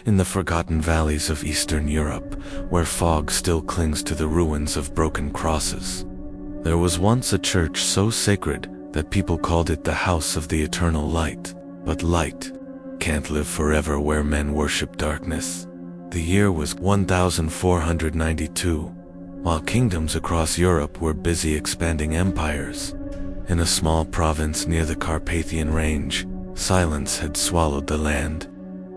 in the forgotten valleys of Eastern Europe, where fog still clings to the ruins of broken crosses. There was once a church so sacred that people called it the House of the Eternal Light. But light can't live forever where men worship darkness. The year was 1492, while kingdoms across Europe were busy expanding empires. In a small province near the Carpathian Range, silence had swallowed the land.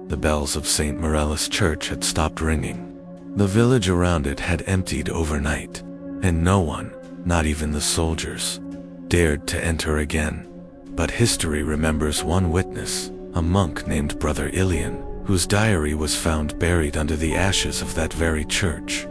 The bells of St. Mirella's church had stopped ringing. The village around it had emptied overnight, and no one, not even the soldiers, dared to enter again. But history remembers one witness, a monk named Brother Ilian, whose diary was found buried under the ashes of that very church.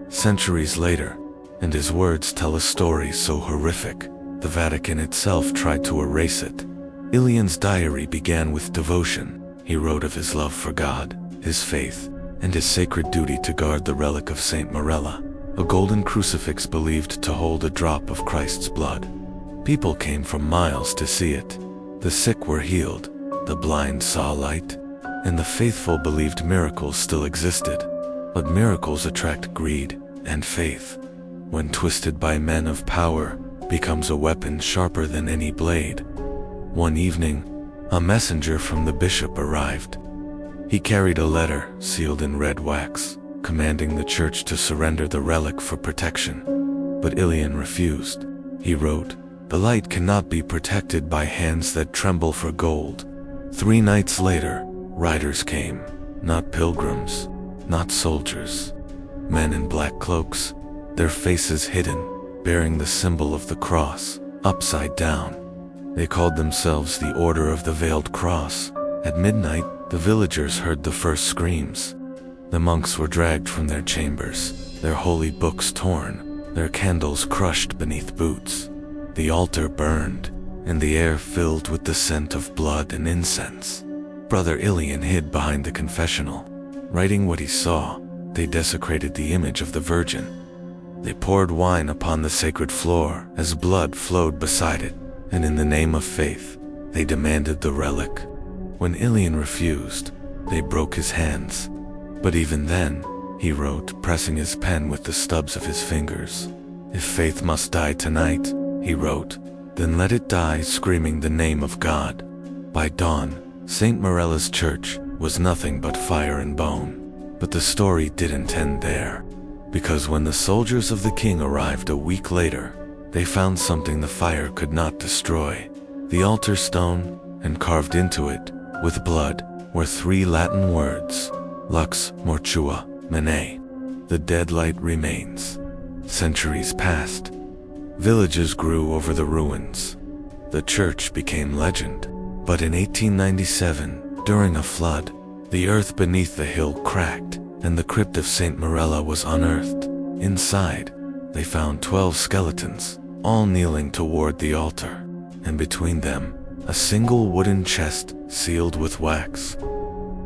Centuries later, and his words tell a story so horrific, the Vatican itself tried to erase it. Ilian's diary began with devotion. He wrote of his love for God, his faith, and his sacred duty to guard the relic of Saint Mirella, a golden crucifix believed to hold a drop of Christ's blood. People came from miles to see it. The sick were healed, the blind saw light, and the faithful believed miracles still existed. But miracles attract greed, and faith, when twisted by men of power, becomes a weapon sharper than any blade. One evening, a messenger from the bishop arrived. He carried a letter sealed in red wax, commanding the church to surrender the relic for protection. But Ilian refused. He wrote, "The light cannot be protected by hands that tremble for gold." 3 nights later, riders came, not pilgrims, not soldiers. Men in black cloaks, their faces hidden, bearing the symbol of the cross, upside down. They called themselves the Order of the Veiled Cross. At midnight, the villagers heard the first screams. The monks were dragged from their chambers, their holy books torn, their candles crushed beneath boots. The altar burned, and the air filled with the scent of blood and incense. Brother Ilian hid behind the confessional. Writing what he saw, they desecrated the image of the Virgin. They poured wine upon the sacred floor as blood flowed beside it, and in the name of faith, they demanded the relic. When Ilian refused, they broke his hands. But even then, he wrote, pressing his pen with the stubs of his fingers, "If faith must die tonight," he wrote, "then let it die screaming the name of God." By dawn, St. Mirella's church was nothing but fire and bone. But the story didn't end there, because when the soldiers of the king arrived a week later, they found something the fire could not destroy. The altar stone, and carved into it, with blood, were 3 Latin words, Lux mortua mene. The dead light remains. Centuries passed. Villages grew over the ruins. The church became legend. But in 1897, during a flood, the earth beneath the hill cracked, and the crypt of St. Mirella was unearthed. Inside, they found 12 skeletons, all kneeling toward the altar, and between them, a single wooden chest sealed with wax.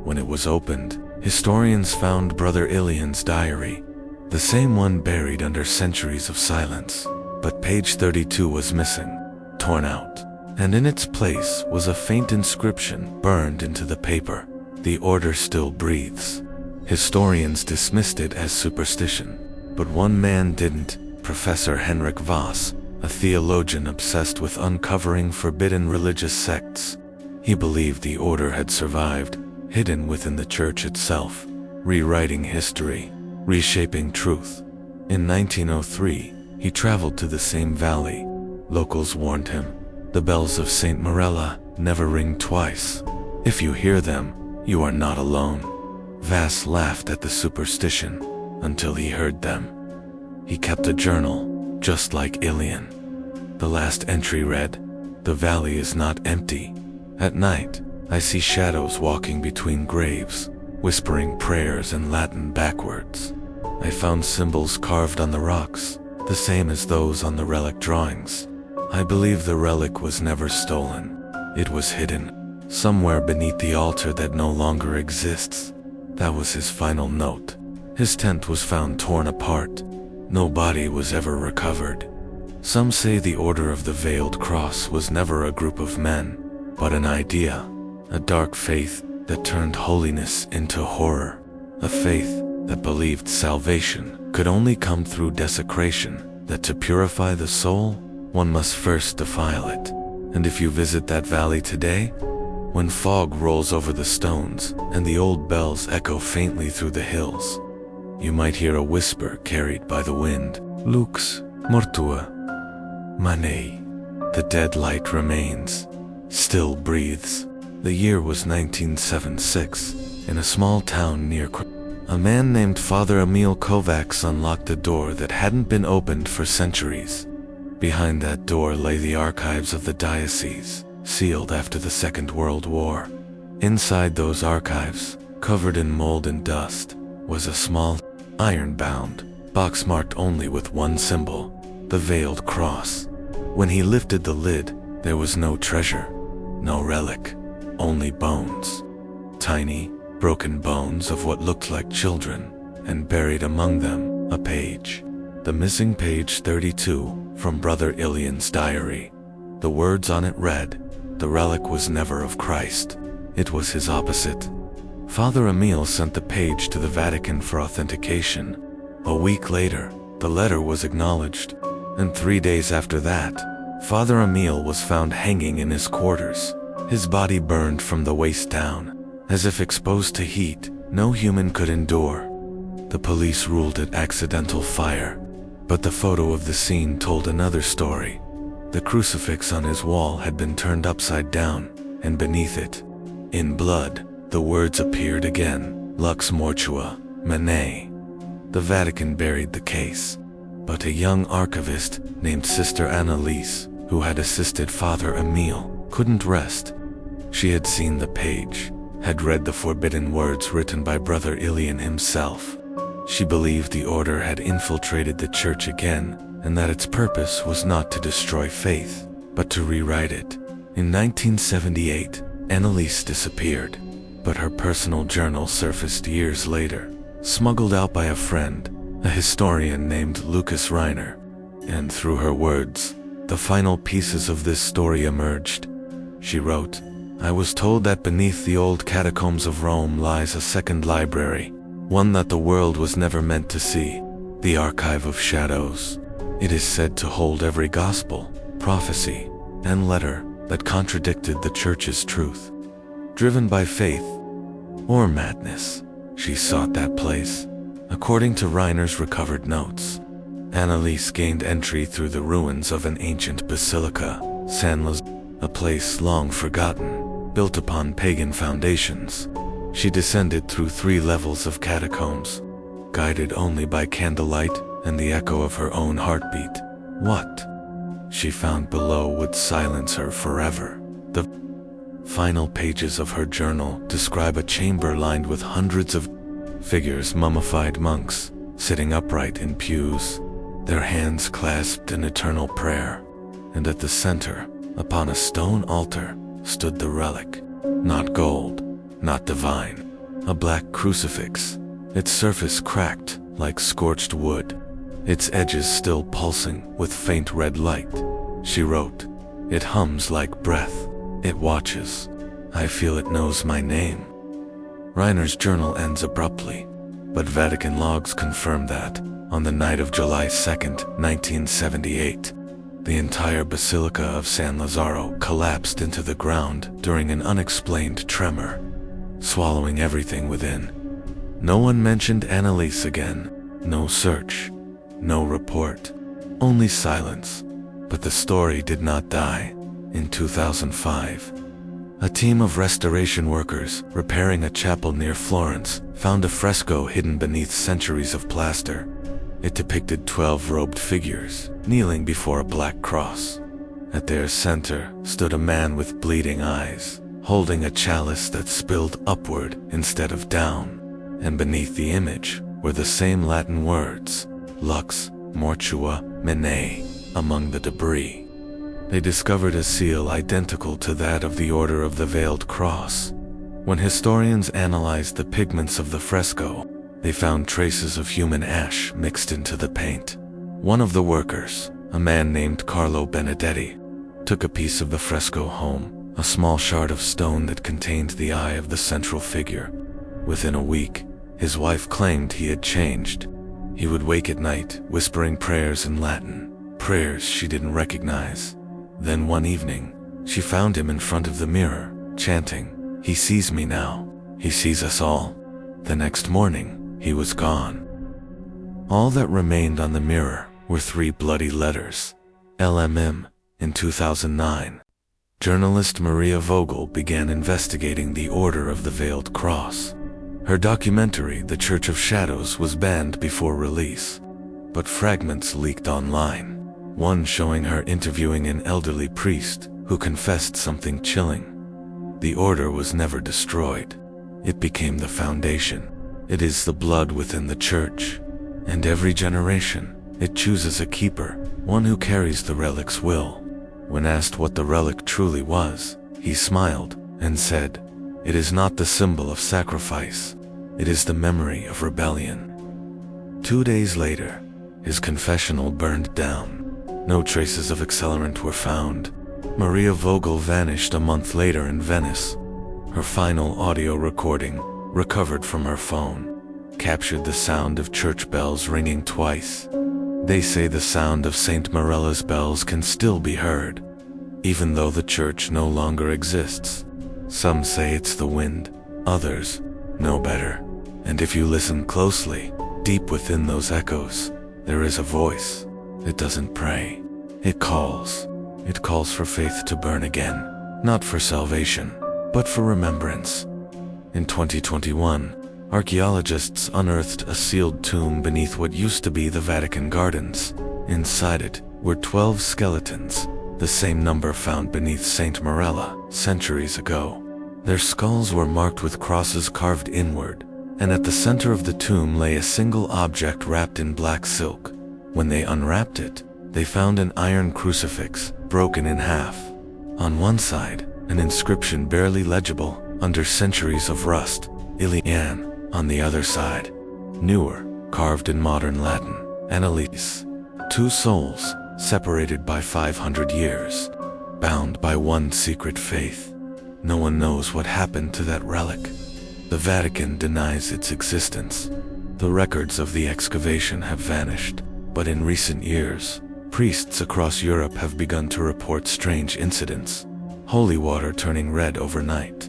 When it was opened, historians found Brother Ilian's diary, the same one buried under centuries of silence. But page 32 was missing, torn out, and in its place was a faint inscription burned into the paper, "The order still breathes." Historians dismissed it as superstition, but one man didn't, Professor Henrik Voss, a theologian obsessed with uncovering forbidden religious sects. He believed the order had survived, hidden within the church itself, rewriting history, reshaping truth. In 1903, he traveled to the same valley. Locals warned him, "The bells of St. Mirella never ring twice. If you hear them, you are not alone." Voss laughed at the superstition until he heard them. He kept a journal, just like Ilian. The last entry read, "The valley is not empty. At night, I see shadows walking between graves, whispering prayers in Latin backwards. I found symbols carved on the rocks, the same as those on the relic drawings. I believe the relic was never stolen. It was hidden, somewhere beneath the altar that no longer exists." That was his final note. His tent was found torn apart. No body was ever recovered. Some say the Order of the Veiled Cross was never a group of men, but an idea, a dark faith that turned holiness into horror, a faith that believed salvation could only come through desecration, that to purify the soul, one must first defile it. And if you visit that valley today, when fog rolls over the stones and the old bells echo faintly through the hills, you might hear a whisper carried by the wind. Lux mortua mane. The dead light remains, still breathes. The year was 1976. In a small town near a man named Father Emil Kovacs unlocked a door that hadn't been opened for centuries. Behind that door lay the archives of the diocese, sealed after the Second World War. Inside those archives, covered in mold and dust, was a small, iron-bound box marked only with one symbol, the veiled cross. When he lifted the lid, there was no treasure, no relic, only bones. Tiny, broken bones of what looked like children, and buried among them, a page. The missing page 32 from Brother Ilian's diary. The words on it read, "The relic was never of Christ. It was his opposite." Father Emil sent the page to the Vatican for authentication. A week later, the letter was acknowledged, and 3 days after that, Father Emil was found hanging in his quarters, his body burned from the waist down, as if exposed to heat no human could endure. The police ruled it accidental fire, but the photo of the scene told another story. The crucifix on his wall had been turned upside down, and beneath it, in blood, the words appeared again, Lux mortua mane. The Vatican buried the case, but a young archivist named Sister Annalise, who had assisted Father Emil, couldn't rest. She had seen the page, had read the forbidden words written by Brother Ilian himself. She believed the order had infiltrated the church again, and that its purpose was not to destroy faith, but to rewrite it. In 1978, Annalise disappeared, but her personal journal surfaced years later, smuggled out by a friend, a historian named Lucas Reiner. And through her words, the final pieces of this story emerged. She wrote, "I was told that beneath the old catacombs of Rome lies a second library, one that the world was never meant to see, the Archive of Shadows. It is said to hold every gospel, prophecy, and letter that contradicted the church's truth. Driven by faith or madness, she sought that place." According to Reiner's recovered notes, Annalise gained entry through the ruins of an ancient basilica, San Lazaro, a place long forgotten, built upon pagan foundations. She descended through 3 levels of catacombs, guided only by candlelight and the echo of her own heartbeat. What she found below would silence her forever. The final pages of her journal describe a chamber lined with hundreds of figures, mummified monks, sitting upright in pews, their hands clasped in eternal prayer. And at the center, upon a stone altar, stood the relic. Not gold, not divine, a black crucifix, its surface cracked like scorched wood, its edges still pulsing with faint red light. She wrote, "It hums like breath. It watches. I feel it knows my name." Reiner's journal ends abruptly, but Vatican logs confirm that, on the night of July 2nd, 1978, the entire Basilica of San Lazaro collapsed into the ground during an unexplained tremor, swallowing everything within. No one mentioned Annalise again. No search, no report, only silence. But the story did not die. In 2005, a team of restoration workers repairing a chapel near Florence found a fresco hidden beneath centuries of plaster. It depicted 12 robed figures kneeling before a black cross. At their center stood a man with bleeding eyes, holding a chalice that spilled upward instead of down. And beneath the image were the same Latin words, Lux mortua mane, among the debris. They discovered a seal identical to that of the Order of the Veiled Cross. When historians analyzed the pigments of the fresco, they found traces of human ash mixed into the paint. One of the workers, a man named Carlo Benedetti, took a piece of the fresco home, a small shard of stone that contained the eye of the central figure. Within a week, his wife claimed he had changed. He would wake at night, whispering prayers in Latin, prayers she didn't recognize. Then one evening, she found him in front of the mirror, chanting, "He sees me now. He sees us all." The next morning, he was gone. All that remained on the mirror were 3 bloody letters, LMM. In 2009, journalist Maria Vogel began investigating the Order of the Veiled Cross. Her documentary, The Church of Shadows, was banned before release, but fragments leaked online, one showing her interviewing an elderly priest who confessed something chilling. The order was never destroyed. It became the foundation. It is the blood within the church, and every generation, it chooses a keeper, one who carries the relic's will. When asked what the relic truly was, he smiled and said, "It is not the symbol of sacrifice. It is the memory of rebellion." 2 days later, his confessional burned down. No traces of accelerant were found. Maria Vogel vanished a month later in Venice. Her final audio recording, recovered from her phone, captured the sound of church bells ringing twice. They say the sound of St. Mirella's bells can still be heard, even though the church no longer exists. Some say it's the wind, others know better. And if you listen closely, deep within those echoes, there is a voice. It doesn't pray. It calls. It calls for faith to burn again, not for salvation, but for remembrance. In 2021, archaeologists unearthed a sealed tomb beneath what used to be the Vatican Gardens. Inside it were 12 skeletons, the same number found beneath St. Mirella centuries ago. Their skulls were marked with crosses carved inward, and at the center of the tomb lay a single object wrapped in black silk. When they unwrapped it, they found an iron crucifix, broken in half. On one side, an inscription barely legible, under centuries of rust, Ilian. On the other side, newer, carved in modern Latin, Annales. 2 souls, separated by 500 years, bound by one secret faith. No one knows what happened to that relic. The Vatican denies its existence. The records of the excavation have vanished, but in recent years, priests across Europe have begun to report strange incidents. Holy water turning red overnight,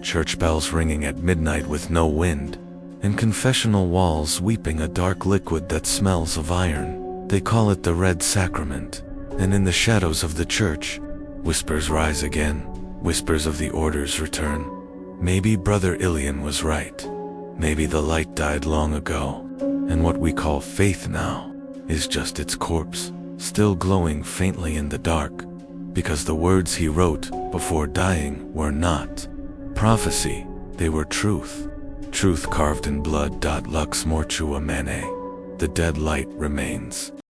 church bells ringing at midnight with no wind, and confessional walls weeping a dark liquid that smells of iron. They call it the Red Sacrament, and in the shadows of the church, whispers rise again, whispers of the order's return. Maybe Brother Ilian was right. Maybe the light died long ago, and what we call faith now is just its corpse, still glowing faintly in the dark, because the words he wrote before dying were not prophecy, they were truth. Truth carved in blood. Lux mortua mane. The dead light remains.